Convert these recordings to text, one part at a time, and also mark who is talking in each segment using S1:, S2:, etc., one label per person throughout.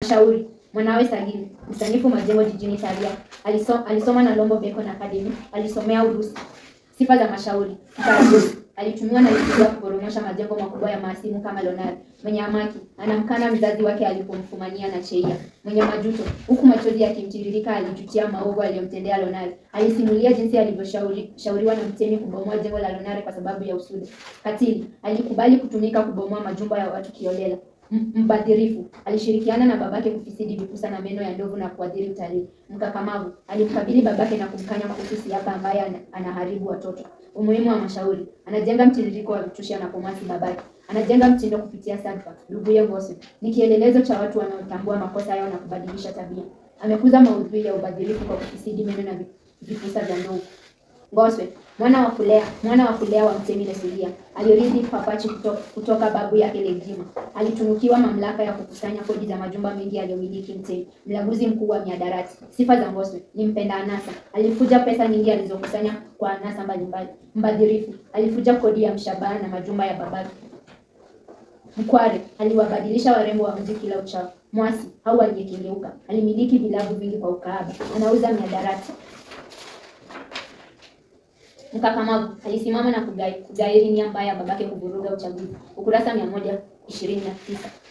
S1: Mashauri, mwanawe Sagili, msanifu majengo jijini Italia. Alisoma na Lombo Bacon Academy, alisomea Urusi. Sifa za Mashauri: mkaragosi, alitumiwa na Lizia kuporomosha majengo makubwa ya maasimu kama Lonari. Mwenye amaki, anamkana mzazi wake alipomfumania na Cheia. Mwenye majuto, huku machozi yakimtiririka alijutia maovu aliyomtendea Lonari. Alisimulia jinsi alivyoshauriwa na mtemi kubomoa jengo la Lonari kwa sababu ya usuda. Katili, alikubali kutumika kubomoa majumba ya watu kiolela. Mbadhirifu, alishirikiana na babake kufisidi vipusa na meno ya ndovu na kuadhiri utalii. Mkakamavu, alimkabili babake na kumkanya kuhusu Siaba ambaye anaharibu watoto. Umuhimu wa Mashauri: anajenga mtiririko wa vitushi anapomwasi babake. Anajenga mtindo kupitia sadfa. Lubuye Ngoswe ni kielelezo cha watu wanaotambua makosa yao na kubadilisha tabia. Amekuza maudhui ya ubadhirifu kwa kufisidi meno na vipusa vya ndovu. Ngoswe, mwana wa kulea wa mtemi Lesulia, alirithi papachi kutoka babu yake Legima. Alitunukiwa mamlaka ya kukusanya kodi za majumba mengi aliyomiliki mtemi, mlaguzi mkuu wa miadarati. Sifa za Ngoswe: ni mpenda anasa, alifuja pesa nyingi alizokusanya kwa anasa mbalimbali. Mbadhirifu, alifuja kodi ya mshabaha na majumba ya babake. Mkware, aliwabadilisha warembo wa mji kila uchao. Mwasi au aliyekengeuka, alimiliki vilabu vingi kwa ukahaba, anauza miadarati. Mkakamavu, alisimama na kugairi nia mbaya babake kuvuruga uchaguzi. Ukurasa 129.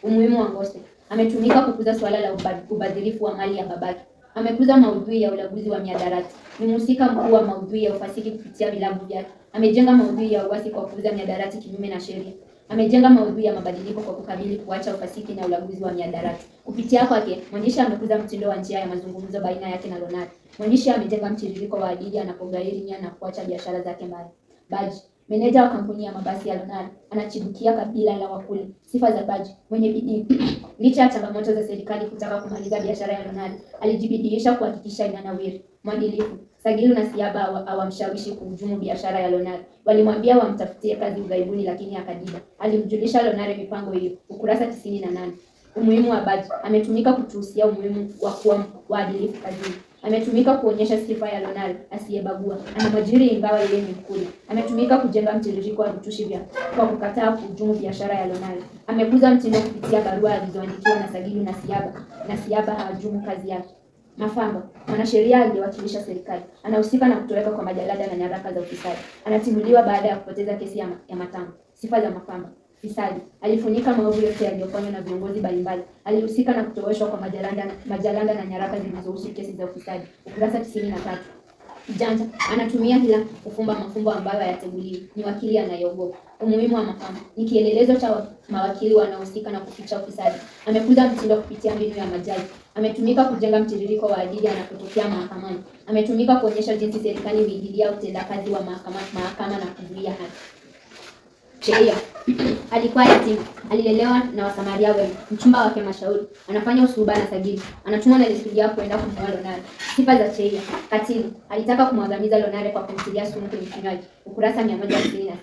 S1: Umuhimu wa Ngoswe: ametumika kukuza swala la ubadhirifu wa mali ya babake. Amekuza maudhui ya ulaguzi wa miadarati. Ni mhusika mkuu wa maudhui ya ufasiki kupitia vilabu vyake. Amejenga maudhui ya uasi kwa kuuza miadarati kinyume na sheria. Amejenga maudhui ya mabadiliko kwa kukabili kuacha ufasiki na ulaguzi wa miadarati. Kupitia kwake, mwandishi amekuza mtindo wa njia ya mazungumzo baina yake na Lonari. Mwandishi amejenga mtiririko wa adili anapogairi nia na kuacha biashara zake mbaya. Baji, meneja wa kampuni ya mabasi ya Lonari, anachibukia kabila la Wakuli. Sifa za Baji: mwenye bidii. Licha ya changamoto za serikali kutaka kumaliza biashara ya Lonari, alijibidiisha kuhakikisha inanawiri. Mwadilifu, Sagilu na Siaba hawamshawishi kuhujumu biashara ya Lonari. Walimwambia wamtafutie kazi ughaibuni lakini akadida. Alimjulisha Lonari mipango hiyo. Ukurasa 98. Umuhimu wa Baji: ametumika kutuhusia umuhimu wa kuwa waadilifu kazini. Ametumika kuonyesha sifa ya Lonari asiyebagua. Ana majiri ingawa yeye ni Mkuli. Ametumika kujenga mtiririko wa vitushi vya kwa kukataa kuhujumu biashara ya Lonari. Amekuza mtindo kupitia barua alizoandikiwa na Sagilu na Siaba hawajumu kazi yake. Mafamba, mwanasheria aliyewakilisha serikali. Anahusika na kutoweka kwa majalada na nyaraka za ufisadi. Anatimuliwa baada ya kupoteza kesi ya Matango. Sifa za Mafamba: fisadi, alifunika maovu yote yaliyofanywa na viongozi mbalimbali. Alihusika na kutoweshwa kwa majalada na nyaraka zilizohusu kesi za ufisadi. Ukurasa 93. Janja, anatumia hila kufumba mafumbo ambayo hayateguliwi. Ni wakili anayeogopa. Umuhimu wa Mafamba: ni kielelezo cha mawakili wanaohusika na kuficha ufisadi. Amekuza mtindo kupitia mbinu ya majaji. Ametumika kujenga mtiririko wa adili anapotokea mahakamani. Ametumika kuonyesha jinsi serikali imeingilia utendakazi wa mahakama na kuzuia haki. Cheia, alikuwa yatima, alilelewa na Wasamaria wema. Mchumba wake Mashauri, anafanya usuhuba na Sagili. Anatumwa na Lesulia kwenda kumuoa Lonari. Sifa za Cheia: katili, alitaka kumwangamiza Lonari kwa kumtilia sumu kwenye kinywaji. Ukurasa 196.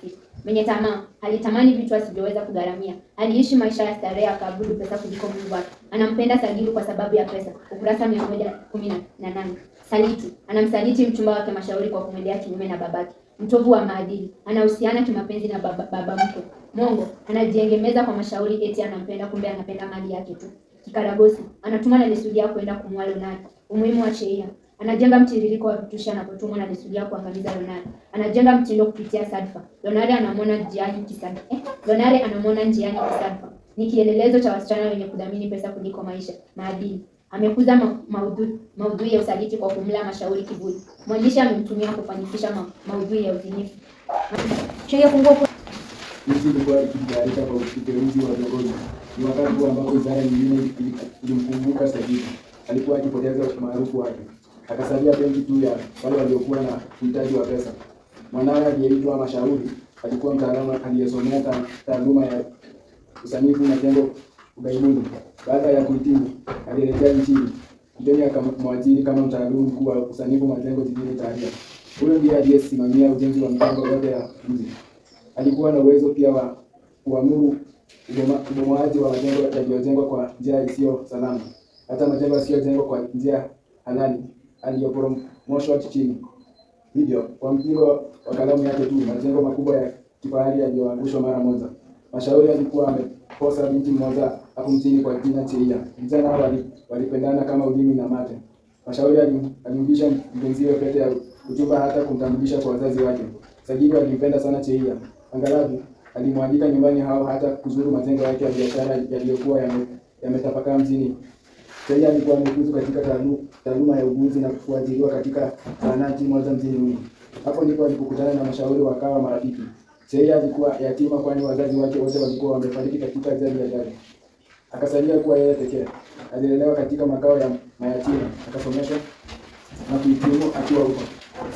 S1: Mwenye tamaa, alitamani vitu asivyoweza kugharamia. Aliishi maisha ya starehe akaabudu pesa kuliko Mungu wake. Anampenda Sagilu kwa sababu ya pesa. Ukurasa 118. Saliti, anamsaliti mchumba wake Mashauri kwa kumwendea kinyume na babake. Mtovu wa maadili, anahusiana kimapenzi na baba mkwe. Mongo, anajiegemeza kwa Mashauri eti anampenda kumbe anapenda mali yake tu. Kikaragosi, anatuma na Lesulia kwenda kumuoa Lonari. Umuhimu wa Cheia: anajenga mtiririko wa vitushi anapotumwa na Lesulia kuangamiza Lonari. Anajenga mtindo kupitia sadfa. Lonari anamwona njiani kisadfa. Ni kielelezo cha wasichana wenye kudhamini pesa kuliko maisha. Maadili, amekuza maudhui ya usaliti kwa kumla Mashauri kiburi. Mwandishi amemtumia kufanikisha maudhui ya uzinifu. Cheia funguo
S2: Nchi ilikuwa ikitayarisha kwa uteuzi wa viongozi. Ni wakati ambapo wizara nyingine ilimkumbuka Sagilu. Alikuwa akipoteza umaarufu wake. Akasalia benki tu ya wale waliokuwa na uhitaji wa pesa. Mwanawe aliyeitwa Mashauri alikuwa mtaalamu aliyesomea taaluma ya usanifu na jengo ughaibuni. Baada ya kuhitimu, alirejea nchini. Mtemi akamwajiri kama mtaalamu mkuu wa usanifu majengo jijini Italia. Huyo ndiye aliyesimamia ujenzi wa mipango yote ya mji. Alikuwa na uwezo pia wa kuamuru ubomoaji wa majengo yaliyojengwa kwa njia isiyo salama. Hata majengo yasiyojengwa kwa njia halali aliyoporomoshwa chini. Hivyo, kwa mpigo wa kalamu yake tu, majengo makubwa ya kifahari yaliyoangushwa mara moja. Mashauri alikuwa ameposa binti mmoja hapo mjini kwa jina Cheia. Vijana hao walipendana kama ulimi na mate. Mashauri alimvisha mpenziwe pete ya uchumba hata kumtambulisha kwa wazazi wake. Sajili alimpenda sana Cheia. Angalau alimwalika nyumbani hao hata kuzuru majengo yake ya biashara yaliyokuwa yametapakaa mjini. Cheia alikuwa amefuzu katika taaluma ya uguzi na kuajiriwa katika zahanati moja mjini humo. Hapo ndipo alipokutana na Mashauri, wakawa marafiki. Cheia alikuwa yatima kwani wazazi wake wote walikuwa wamefariki katika ajali ya gari. Akasalia kuwa yeye pekee. Alilelewa katika makao ya mayatima, akasomeshwa na kuhitimu akiwa huko.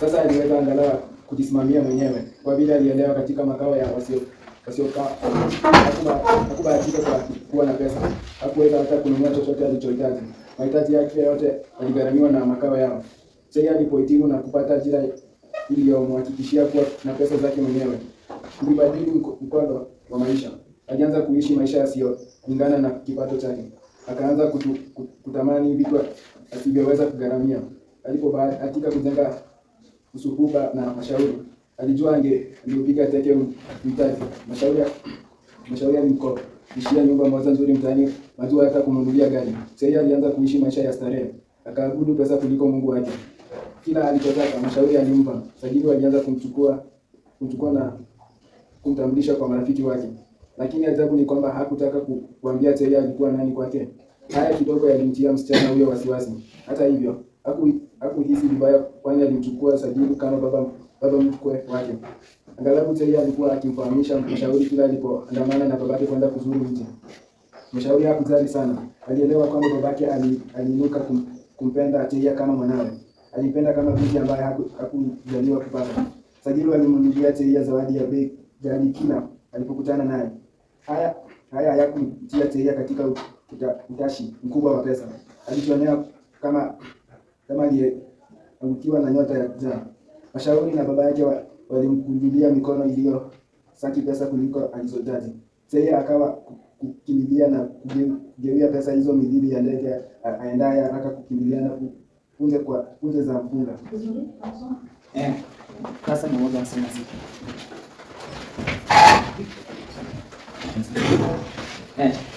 S2: Sasa aliweza angalau kujisimamia mwenyewe kwa vile alielewa katika makao ya wasiokaa. Hakubahatika kwa kuwa na pesa. Hakuweza hata kununua chochote alichohitaji. Mahitaji yake yote yaligharamiwa na makao yao. Cheia alipohitimu na kupata ajira iliyomhakikishia kuwa na pesa zake mwenyewe, kulibadili mkondo wa maisha. Alianza kuishi maisha yasiyolingana na kipato chake. Akaanza kutamani vitu asivyoweza kugharamia. Alipobahatika kujenga usuhuba na Mashauri, alijua angeupiga teke mtaji. Mashauri alimkopeshia nyumba moja nzuri mtaani, majua hata kumnunulia gari. Cheia alianza kuishi maisha ya starehe, akaabudu pesa kuliko Mungu wake. Kila alichotaka Mashauri alimpa. Sajili alianza kumchukua na kumtambulisha kwa marafiki wake. Lakini ajabu ni kwamba hakutaka kuambia Cheia alikuwa nani kwake. Haya kidogo yalimtia msichana huyo wasiwasi. Hata hivyo, hakuhisi vibaya kwani alimchukua Sajili kama baba mkwe wake. Angalau Cheia alikuwa akimfahamisha Mashauri kila alipoandamana na babake kwenda kuzuru mji. Mashauri hakujali sana. Alielewa kwamba babake aliinuka kumpenda Cheia kama mwanawe. Alimpenda kama binti ambaye hakujaliwa kupata. Sajili alimnunulia Cheia zawadi ya bei ghali kila alipokutana naye. Haya hayakumtia Cheia katika utashi mkubwa wa pesa. Alijionea kama aliyeangukiwa na nyota ya njaa. Mashauri na baba yake walimkunjulia mikono iliyo saki pesa kuliko alizotaji. Cheia akawa kukimbilia na kugeuia pesa hizo midhili ya ndege aendaye haraka kukimbiliana punje za mpunga.
S3: Sasa ni moja msema sisi.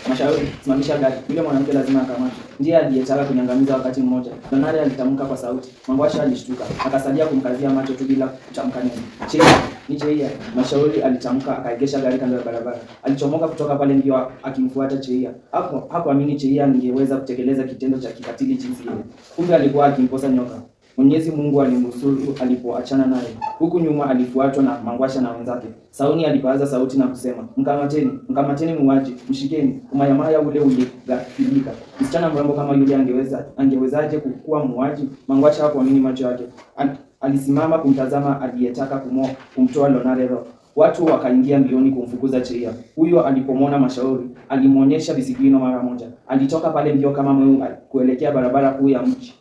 S3: Mashauri, simamisha gari. Yule mwanamke lazima akamatwe. Ndiye aliyetaka kunyangamiza wakati mmoja. Donari alitamka kwa sauti. Mangwasha alishtuka. Akasalia kumkazia macho tu bila kutamka neno. Cheia. Mashauri alitamka, akaegesha gari kando ya barabara. Alichomoka kutoka pale mbio akimfuata Cheia. Hakuamini Cheia angeweza kutekeleza kitendo cha kikatili jinsi ile. Kumbe alikuwa akimposa nyoka. Mwenyezi Mungu alimnusuru alipoachana naye. Huku nyuma alifuatwa na Mangwasha na wenzake. Sauni alipaza sauti na kusema, mkamateni muuaji, mshikeni, umayamaya ule uligafilika. Msichana mrembo kama yule angewezaje kuwa muuaji? Mangwasha hakuamini macho yake. Alisimama kumtazama aliyetaka kumtoa Lonarero. Watu wakaingia mbioni kumfukuza Cheia. Huyo alipomwona Mashauri, alimuonyesha visigino mara moja. Alitoka pale mbio kama mweu kuelekea barabara kuu ya mji.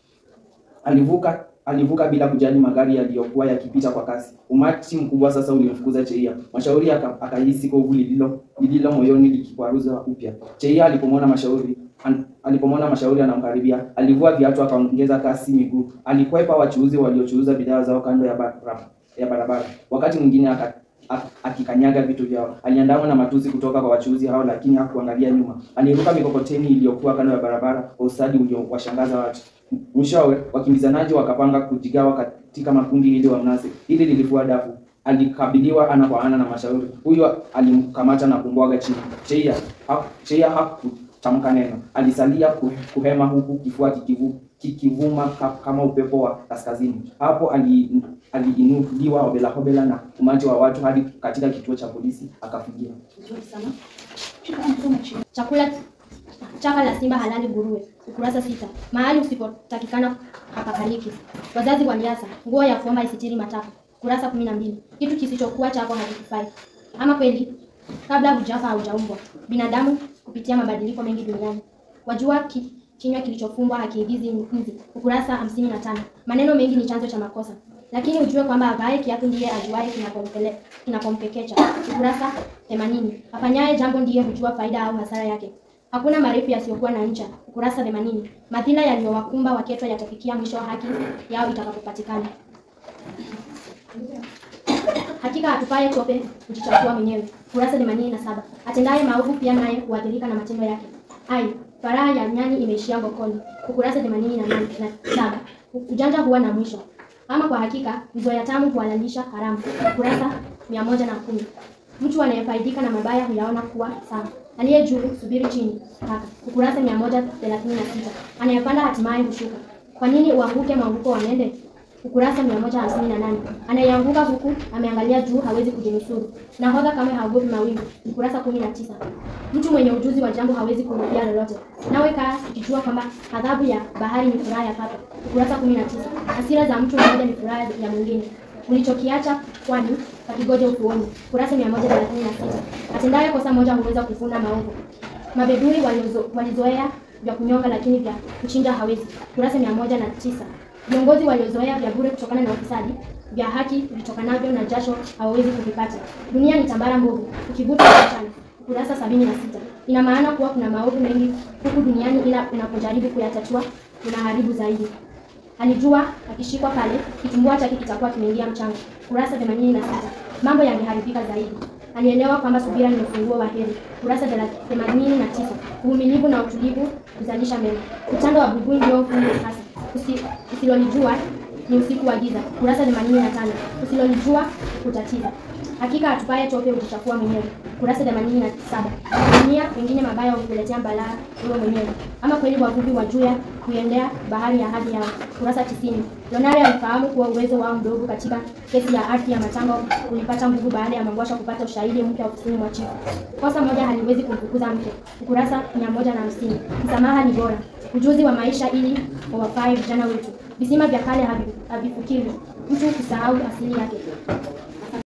S3: Alivuka bila kujali magari yaliyokuwa yakipita kwa kasi. Umati mkubwa sasa ulimfukuza Cheia. Mashauri akahisi kovu lililo moyoni likikwaruza upya. Cheia alipomwona Mashauri anamkaribia, alivua viatu akaongeza kasi miguu. Alikwepa wachuuzi waliochuuza bidhaa zao kando ya barabara. Wakati mwingine akikanyaga vitu vyao. Aliandamwa na matusi kutoka kwa wachuuzi hao, lakini hakuangalia nyuma. Aliruka mikokoteni iliyokuwa kando ya barabara kwa ustadi uliowashangaza watu. Mwishowe wakimbizanaji wakapanga kujigawa katika makundi ili wamnase. Hili lilifua dafu. Alikabiliwa ana kwa ana na Mashauri. Huyo alimkamata na kumbwaga chini. Cheia hakutamka neno. Alisalia kuhema huku kifua kikivuma kama upepo wa kaskazini. Hapo aliinuliwa hobela na umati wa watu hadi katika kituo cha polisi akafikia.
S4: Chaka la simba halali nguruwe. Ukurasa 6. Mahali usipotakikana hapakaliki. Wazazi waliasa. Nguo ya kuomba isitiri matako. Ukurasa 12. Kitu kisichokuwa chako hakikufai. Ama kweli, kabla hujafa haujaumbwa. Binadamu kupitia mabadiliko mengi duniani. Wajua kinywa kilichofumbwa hakiigizi nzi. Ukurasa 55. Maneno mengi ni chanzo cha makosa. Lakini ujue kwamba avae kiatu ndiye ajuaye kinapompekecha. Ukurasa 80. Afanyaye jambo ndiye hujua faida au hasara yake. Hakuna marefu yasiyokuwa na ncha. Ukurasa 80. Madhila yaliyowakumba Waketwa yatafikia mwisho wa haki yao itakapopatikana. Hakika hatupaye tope kujichafua mwenyewe. Ukurasa 87. Atendaye maovu pia naye huathirika na matendo yake. Faraha ya nyani imeishia ngokoni. Ukurasa 87. Ujanja huwa na mwisho. Ama kwa hakika, mizoya tamu huhalalisha haramu. Ukurasa 110. Mtu anayefaidika na mabaya huyaona kuwa sawa. Aliye juu subiri chini. Kaka. Ukurasa 136. Anayepanda hatimaye hushuka. Kwa nini uanguke maanguko wanende? Ukurasa 158. Anayeanguka huku ameangalia juu hawezi kujinusuru. Nahodha kama haogopi mawimbi. Ukurasa 19. Mtu mwenye ujuzi wa jambo hawezi kurudia lolote. Nawe kaa ukijua kwamba adhabu ya bahari ni furaha ya papa. Ukurasa 19. Hasira za mtu mmoja ni furaha ya mwingine. Ulichokiacha kwani kakigoje ufuoni. Ukurasa 136. Atendaye kosa moja huweza kufuna maovu. Mabedui walizoea vya kunyonga lakini vya kuchinja hawezi. Ukurasa 109. Viongozi waliozoea vya bure kutokana na ufisadi, vya haki vitokanavyo na jasho hawawezi kuvipata. Dunia ni tambara mbovu, ukivuta mchana. Ukurasa 76. Ina maana kuwa kuna maovu mengi huku duniani, ila unapojaribu kuyatatua unaharibu zaidi. Alijua akishikwa pale kitumbua chake kitakuwa kimeingia mchanga. Ukurasa 86. Mambo yangeharibika zaidi. Alielewa kwamba subira ni ufunguo wa heri. Ukurasa 89. Uvumilivu na utulivu kuzalisha mema. Utando wa buibui ndio huu hasa. Usilolijua ni usiku wa giza. Ukurasa 85. Usilolijua kutatiza. Hakika atupaye tope hujichafua mwenyewe. Ukurasa 87. Dunia wengine mabaya hukuletea balaa wewe mwenyewe. Ama kweli wavuvi wa juya kuendea bahari ya hadi yao. Ukurasa 90. Lonare alifahamu kuwa uwezo wao mdogo katika kesi ya ardhi ya Matango ulipata nguvu baada ya Mangwasha kupata ushahidi mpya ofisini mwa chifu. Kosa moja haliwezi kumfukuza mke. Ukurasa 150. Msamaha ni bora. Ujuzi wa maisha ili wawafae vijana wetu. Visima vya kale havifukiwi. Mtu kusahau asili yake.